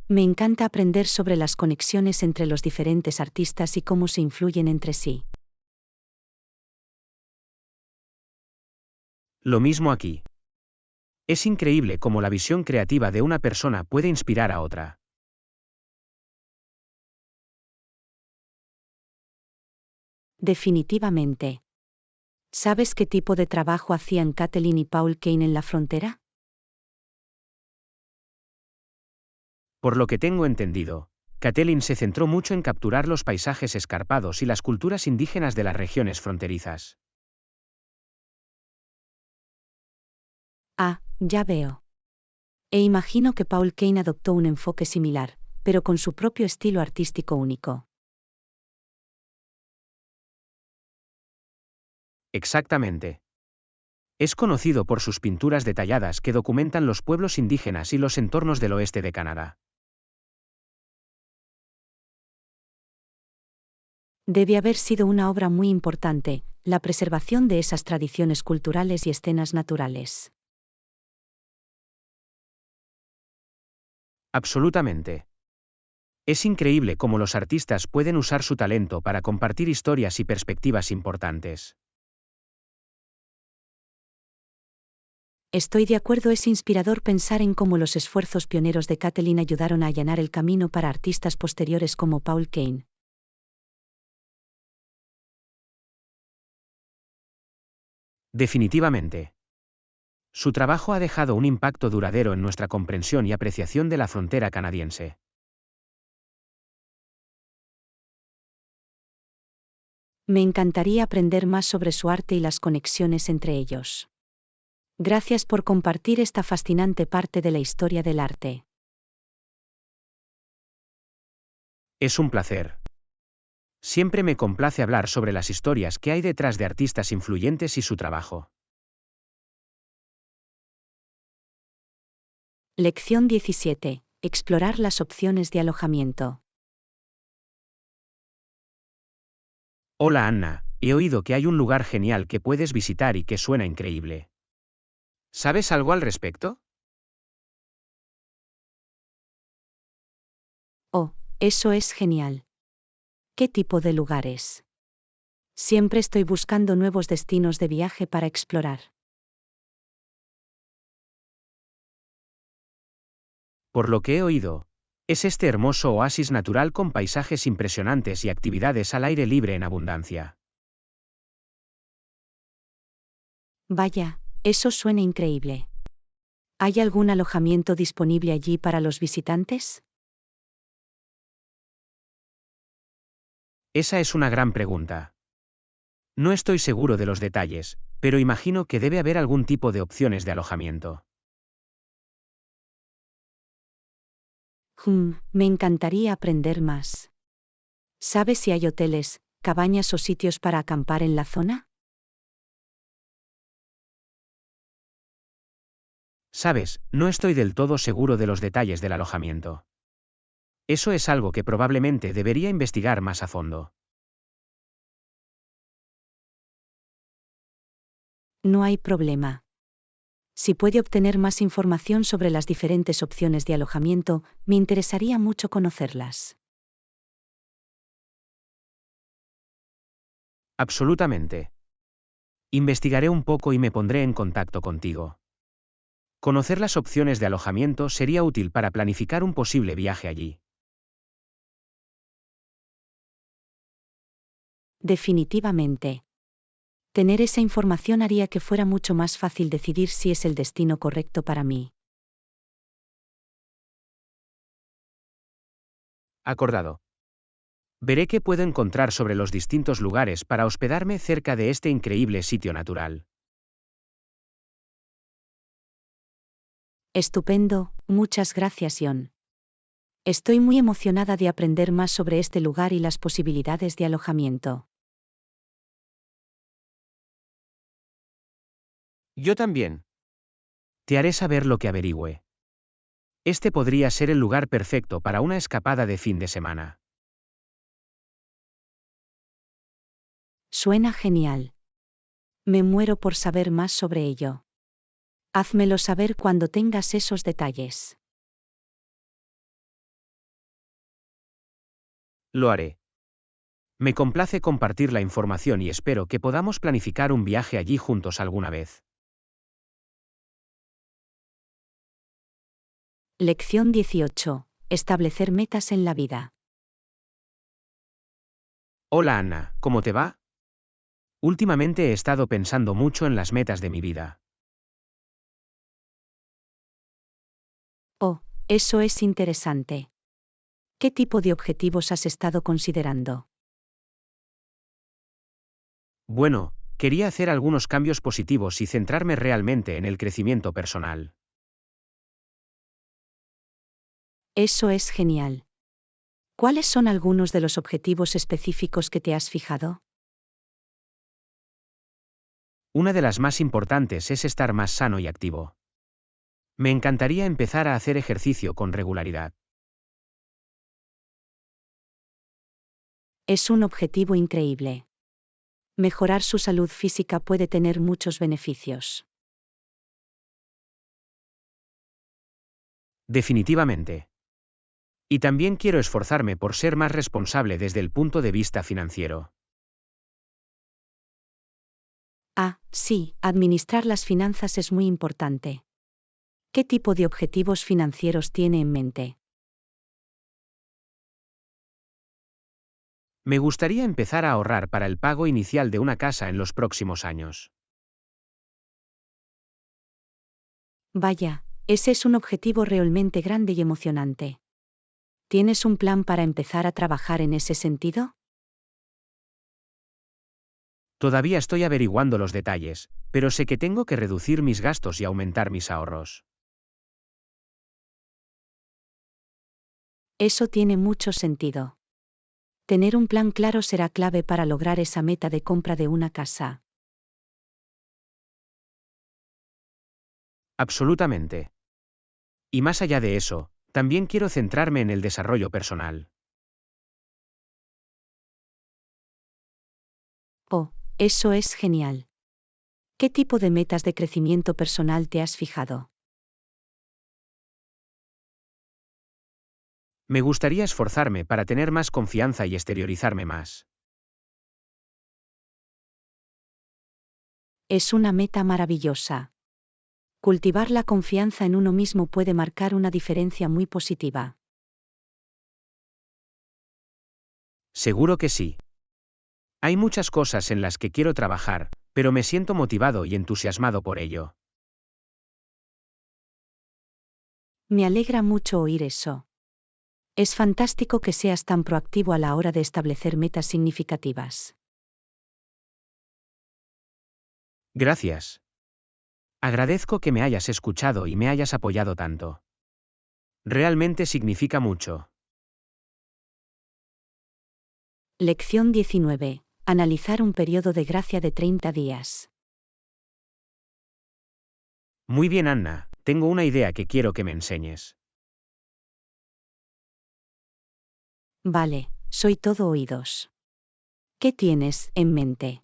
Me encanta aprender sobre las conexiones entre los diferentes artistas y cómo se influyen entre sí. Lo mismo aquí. Es increíble cómo la visión creativa de una persona puede inspirar a otra. Definitivamente. ¿Sabes qué tipo de trabajo hacían Kathleen y Paul Kane en la frontera? Por lo que tengo entendido, Kathleen se centró mucho en capturar los paisajes escarpados y las culturas indígenas de las regiones fronterizas. Ah, ya veo. E imagino que Paul Kane adoptó un enfoque similar, pero con su propio estilo artístico único. Exactamente. Es conocido por sus pinturas detalladas que documentan los pueblos indígenas y los entornos del oeste de Canadá. Debe haber sido una obra muy importante, la preservación de esas tradiciones culturales y escenas naturales. Absolutamente. Es increíble cómo los artistas pueden usar su talento para compartir historias y perspectivas importantes. Estoy de acuerdo, es inspirador pensar en cómo los esfuerzos pioneros de Kathleen ayudaron a allanar el camino para artistas posteriores como Paul Kane. Definitivamente. Su trabajo ha dejado un impacto duradero en nuestra comprensión y apreciación de la frontera canadiense. Me encantaría aprender más sobre su arte y las conexiones entre ellos. Gracias por compartir esta fascinante parte de la historia del arte. Es un placer. Siempre me complace hablar sobre las historias que hay detrás de artistas influyentes y su trabajo. Lección 17. Explorar las opciones de alojamiento. Hola Anna, he oído que hay un lugar genial que puedes visitar y que suena increíble. ¿Sabes algo al respecto? Oh, eso es genial. ¿Qué tipo de lugares? Siempre estoy buscando nuevos destinos de viaje para explorar. Por lo que he oído, es este hermoso oasis natural con paisajes impresionantes y actividades al aire libre en abundancia. Vaya, eso suena increíble. ¿Hay algún alojamiento disponible allí para los visitantes? Esa es una gran pregunta. No estoy seguro de los detalles, pero imagino que debe haber algún tipo de opciones de alojamiento. Me encantaría aprender más. ¿Sabes si hay hoteles, cabañas o sitios para acampar en la zona? Sabes, no estoy del todo seguro de los detalles del alojamiento. Eso es algo que probablemente debería investigar más a fondo. No hay problema. Si puede obtener más información sobre las diferentes opciones de alojamiento, me interesaría mucho conocerlas. Absolutamente. Investigaré un poco y me pondré en contacto contigo. Conocer las opciones de alojamiento sería útil para planificar un posible viaje allí. Definitivamente. Tener esa información haría que fuera mucho más fácil decidir si es el destino correcto para mí. Acordado. Veré qué puedo encontrar sobre los distintos lugares para hospedarme cerca de este increíble sitio natural. Estupendo, muchas gracias, John. Estoy muy emocionada de aprender más sobre este lugar y las posibilidades de alojamiento. Yo también. Te haré saber lo que averigüe. Este podría ser el lugar perfecto para una escapada de fin de semana. Suena genial. Me muero por saber más sobre ello. Házmelo saber cuando tengas esos detalles. Lo haré. Me complace compartir la información y espero que podamos planificar un viaje allí juntos alguna vez. Lección 18. Establecer metas en la vida. Hola Anna, ¿cómo te va? Últimamente he estado pensando mucho en las metas de mi vida. Oh, eso es interesante. ¿Qué tipo de objetivos has estado considerando? Bueno, Quería hacer algunos cambios positivos y centrarme realmente en el crecimiento personal. Eso es genial. ¿Cuáles son algunos de los objetivos específicos que te has fijado? Una de las más importantes es estar más sano y activo. Me encantaría empezar a hacer ejercicio con regularidad. Es un objetivo increíble. Mejorar su salud física puede tener muchos beneficios. Definitivamente. Y también quiero esforzarme por ser más responsable desde el punto de vista financiero. Ah, sí, administrar las finanzas es muy importante. ¿Qué tipo de objetivos financieros tiene en mente? Me gustaría empezar a ahorrar para el pago inicial de una casa en los próximos años. Vaya, ese es un objetivo realmente grande y emocionante. ¿Tienes un plan para empezar a trabajar en ese sentido? Todavía estoy averiguando los detalles, pero sé que tengo que reducir mis gastos y aumentar mis ahorros. Eso tiene mucho sentido. Tener un plan claro será clave para lograr esa meta de compra de una casa. Absolutamente. Y más allá de eso, también quiero centrarme en el desarrollo personal. Oh, eso es genial. ¿Qué tipo de metas de crecimiento personal te has fijado? Me gustaría esforzarme para tener más confianza y exteriorizarme más. Es una meta maravillosa. Cultivar la confianza en uno mismo puede marcar una diferencia muy positiva. Seguro que sí. Hay muchas cosas en las que quiero trabajar, pero me siento motivado y entusiasmado por ello. Me alegra mucho oír eso. Es fantástico que seas tan proactivo a la hora de establecer metas significativas. Gracias. Agradezco que me hayas escuchado y me hayas apoyado tanto. Realmente significa mucho. Lección 19. Analizar un periodo de gracia de 30 días. Muy bien, Anna, tengo una idea que quiero que me enseñes. Vale, soy todo oídos. ¿Qué tienes en mente?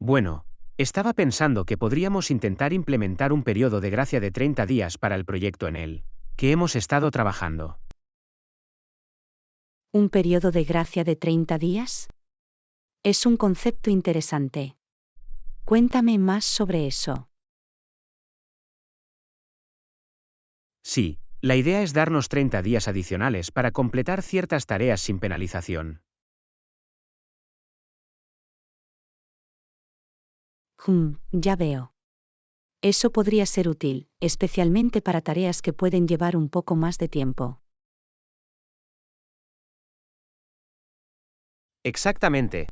Bueno, estaba pensando que podríamos intentar implementar un periodo de gracia de 30 días para el proyecto en el que hemos estado trabajando. ¿Un periodo de gracia de 30 días? Es un concepto interesante. Cuéntame más sobre eso. Sí, la idea es darnos 30 días adicionales para completar ciertas tareas sin penalización. Ya veo. Eso podría ser útil, especialmente para tareas que pueden llevar un poco más de tiempo. Exactamente.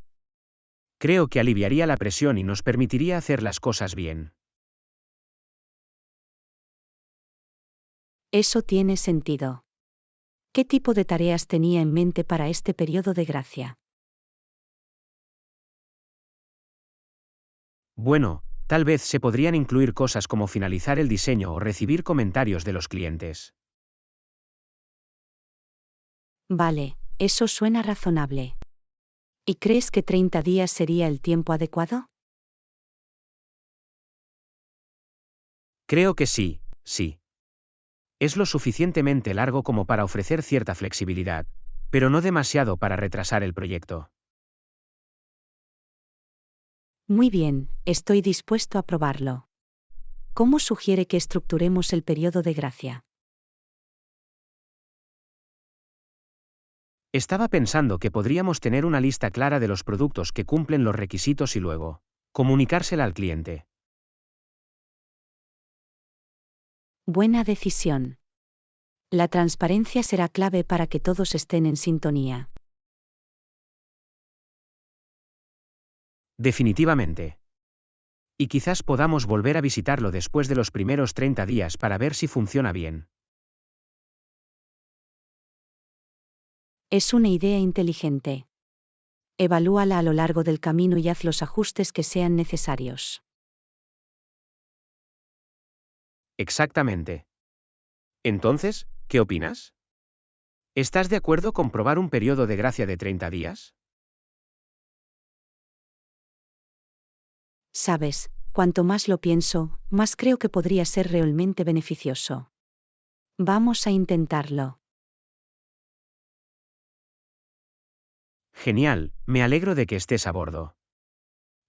Creo que aliviaría la presión y nos permitiría hacer las cosas bien. Eso tiene sentido. ¿Qué tipo de tareas tenía en mente para este periodo de gracia? Bueno, tal vez se podrían incluir cosas como finalizar el diseño o recibir comentarios de los clientes. Vale, eso suena razonable. ¿Y crees que 30 días sería el tiempo adecuado? Creo que sí, sí. Es lo suficientemente largo como para ofrecer cierta flexibilidad, pero no demasiado para retrasar el proyecto. Muy bien, estoy dispuesto a probarlo. ¿Cómo sugiere que estructuremos el periodo de gracia? Estaba pensando que podríamos tener una lista clara de los productos que cumplen los requisitos y luego comunicársela al cliente. Buena decisión. La transparencia será clave para que todos estén en sintonía. Definitivamente. Y quizás podamos volver a visitarlo después de los primeros 30 días para ver si funciona bien. Es una idea inteligente. Evalúala a lo largo del camino y haz los ajustes que sean necesarios. Exactamente. Entonces, ¿qué opinas? ¿Estás de acuerdo con probar un periodo de gracia de 30 días? Sabes, cuanto más lo pienso, más creo que podría ser realmente beneficioso. Vamos a intentarlo. Genial, me alegro de que estés a bordo.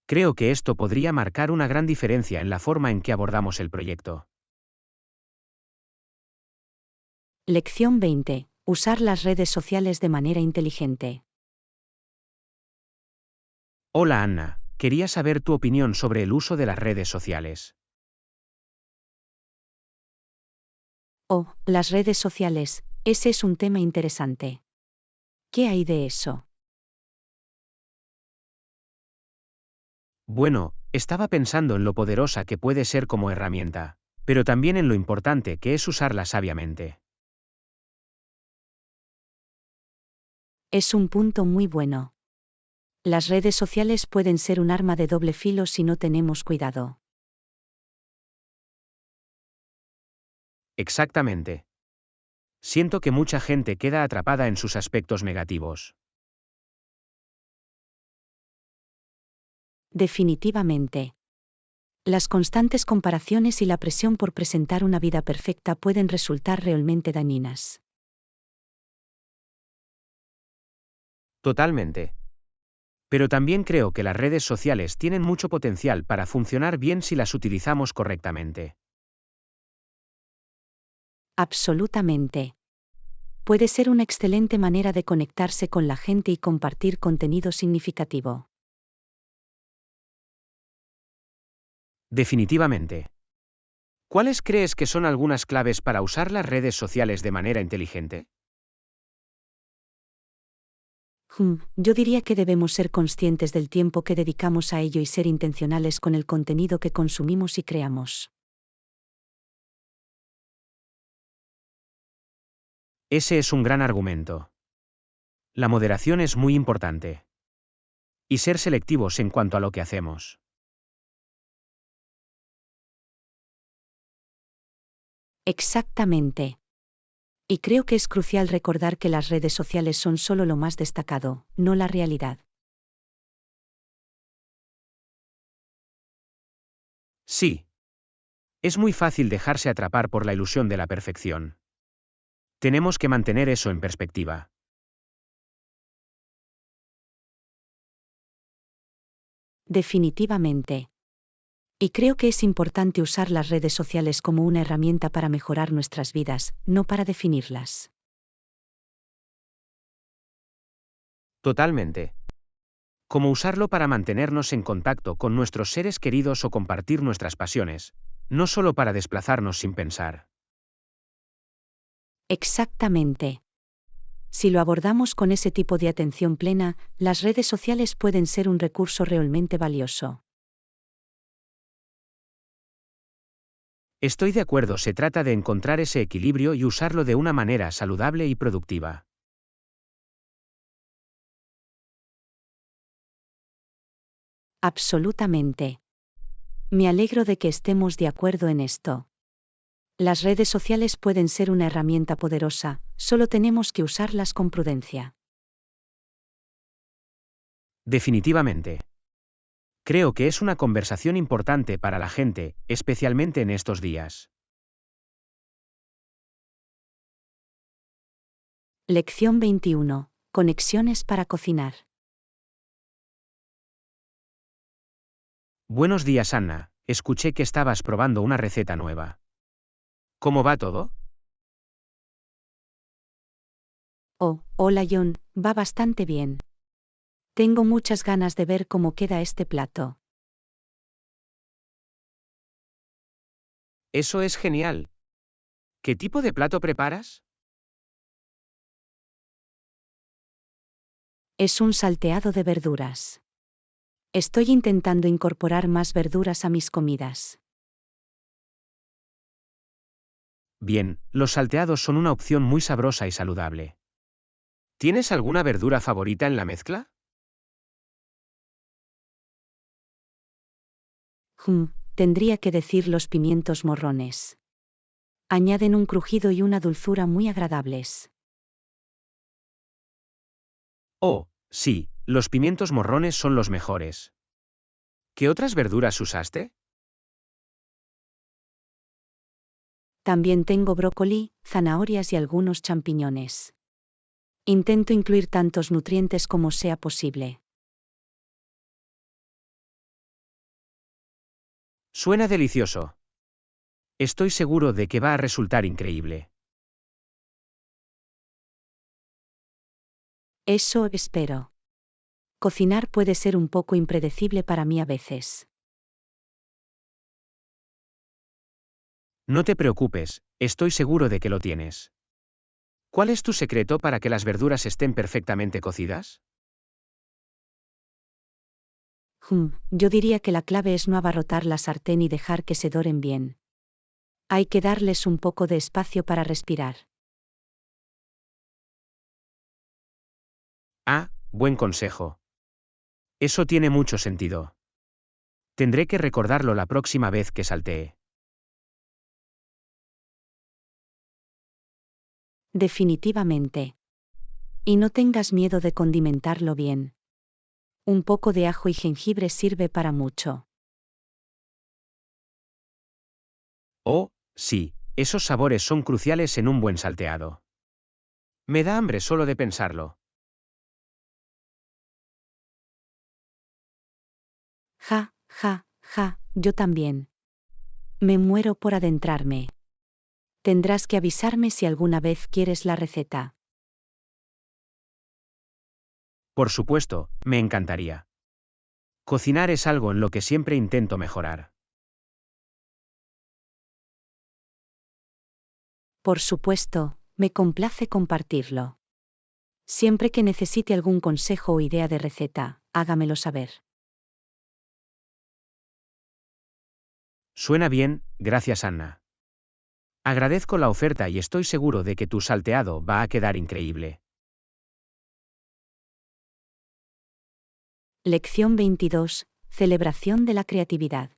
Creo que esto podría marcar una gran diferencia en la forma en que abordamos el proyecto. Lección 20. Usar las redes sociales de manera inteligente. Hola Anna, quería saber tu opinión sobre el uso de las redes sociales. Oh, las redes sociales, ese es un tema interesante. ¿Qué hay de eso? Bueno, estaba pensando en lo poderosa que puede ser como herramienta, pero también en lo importante que es usarla sabiamente. Es un punto muy bueno. Las redes sociales pueden ser un arma de doble filo si no tenemos cuidado. Exactamente. Siento que mucha gente queda atrapada en sus aspectos negativos. Definitivamente. Las constantes comparaciones y la presión por presentar una vida perfecta pueden resultar realmente dañinas. Totalmente. Pero también creo que las redes sociales tienen mucho potencial para funcionar bien si las utilizamos correctamente. Absolutamente. Puede ser una excelente manera de conectarse con la gente y compartir contenido significativo. Definitivamente. ¿Cuáles crees que son algunas claves para usar las redes sociales de manera inteligente? Yo diría que debemos ser conscientes del tiempo que dedicamos a ello y ser intencionales con el contenido que consumimos y creamos. Ese es un gran argumento. La moderación es muy importante. Y ser selectivos en cuanto a lo que hacemos. Exactamente. Y creo que es crucial recordar que las redes sociales son solo lo más destacado, no la realidad. Sí. Es muy fácil dejarse atrapar por la ilusión de la perfección. Tenemos que mantener eso en perspectiva. Definitivamente. Y creo que es importante usar las redes sociales como una herramienta para mejorar nuestras vidas, no para definirlas. Totalmente. Como usarlo para mantenernos en contacto con nuestros seres queridos o compartir nuestras pasiones, no solo para desplazarnos sin pensar. Exactamente. Si lo abordamos con ese tipo de atención plena, las redes sociales pueden ser un recurso realmente valioso. Estoy de acuerdo, se trata de encontrar ese equilibrio y usarlo de una manera saludable y productiva. Absolutamente. Me alegro de que estemos de acuerdo en esto. Las redes sociales pueden ser una herramienta poderosa, solo tenemos que usarlas con prudencia. Definitivamente. Creo que es una conversación importante para la gente, especialmente en estos días. Lección 21. Conexiones para cocinar. Buenos días, Anna. Escuché que estabas probando una receta nueva. ¿Cómo va todo? Oh, hola John, va bastante bien. Tengo muchas ganas de ver cómo queda este plato. Eso es genial. ¿Qué tipo de plato preparas? Es un salteado de verduras. Estoy intentando incorporar más verduras a mis comidas. Bien, los salteados son una opción muy sabrosa y saludable. ¿Tienes alguna verdura favorita en la mezcla? Tendría que decir los pimientos morrones. Añaden un crujido y una dulzura muy agradables. Oh, sí, los pimientos morrones son los mejores. ¿Qué otras verduras usaste? También tengo brócoli, zanahorias y algunos champiñones. Intento incluir tantos nutrientes como sea posible. Suena delicioso. Estoy seguro de que va a resultar increíble. Eso espero. Cocinar puede ser un poco impredecible para mí a veces. No te preocupes, estoy seguro de que lo tienes. ¿Cuál es tu secreto para que las verduras estén perfectamente cocidas? Yo diría que la clave es no abarrotar la sartén y dejar que se doren bien. Hay que darles un poco de espacio para respirar. Ah, buen consejo. Eso tiene mucho sentido. Tendré que recordarlo la próxima vez que saltee. Definitivamente. Y no tengas miedo de condimentarlo bien. Un poco de ajo y jengibre sirve para mucho. Oh, sí, esos sabores son cruciales en un buen salteado. Me da hambre solo de pensarlo. Yo también. Me muero por adentrarme. Tendrás que avisarme si alguna vez quieres la receta. Por supuesto, me encantaría. Cocinar es algo en lo que siempre intento mejorar. Por supuesto, me complace compartirlo. Siempre que necesite algún consejo o idea de receta, hágamelo saber. Suena bien, gracias Anna. Agradezco la oferta y estoy seguro de que tu salteado va a quedar increíble. Lección 22. Celebración de la creatividad.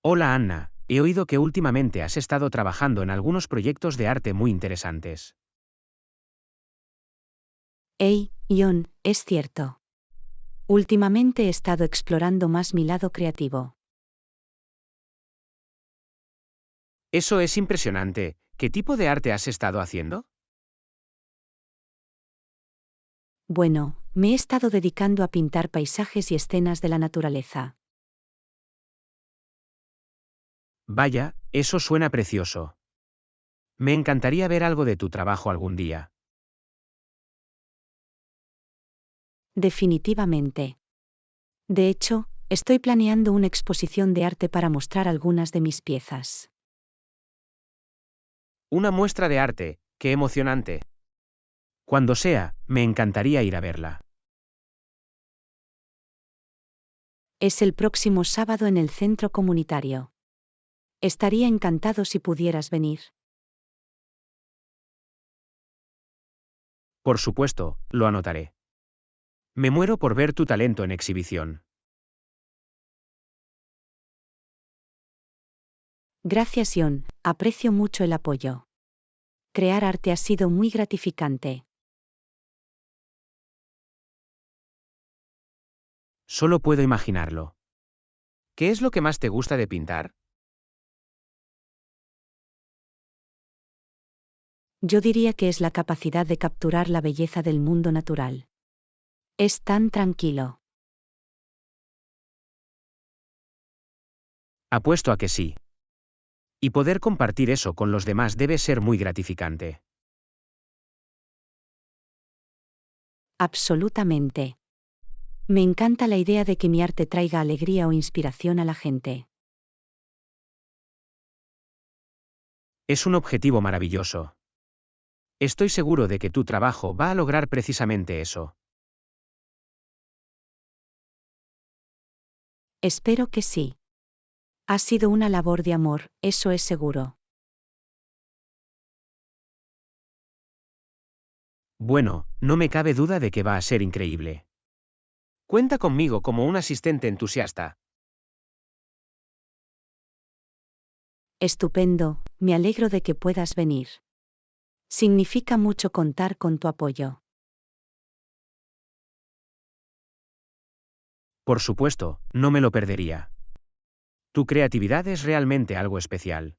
Hola Anna, he oído que últimamente has estado trabajando en algunos proyectos de arte muy interesantes. Hey, Ion, es cierto. Últimamente he estado explorando más mi lado creativo. Eso es impresionante. ¿Qué tipo de arte has estado haciendo? Bueno, me he estado dedicando a pintar paisajes y escenas de la naturaleza. Vaya, eso suena precioso. Me encantaría ver algo de tu trabajo algún día. Definitivamente. De hecho, estoy planeando una exposición de arte para mostrar algunas de mis piezas. Una muestra de arte, qué emocionante. Cuando sea, me encantaría ir a verla. Es el próximo sábado en el centro comunitario. Estaría encantado si pudieras venir. Por supuesto, lo anotaré. Me muero por ver tu talento en exhibición. Gracias, Ion, aprecio mucho el apoyo. Crear arte ha sido muy gratificante. Solo puedo imaginarlo. ¿Qué es lo que más te gusta de pintar? Yo diría que es la capacidad de capturar la belleza del mundo natural. Es tan tranquilo. Apuesto a que sí. Y poder compartir eso con los demás debe ser muy gratificante. Absolutamente. Me encanta la idea de que mi arte traiga alegría o inspiración a la gente. Es un objetivo maravilloso. Estoy seguro de que tu trabajo va a lograr precisamente eso. Espero que sí. Ha sido una labor de amor, eso es seguro. Bueno, no me cabe duda de que va a ser increíble. Cuenta conmigo como un asistente entusiasta. Estupendo, me alegro de que puedas venir. Significa mucho contar con tu apoyo. Por supuesto, no me lo perdería. Tu creatividad es realmente algo especial.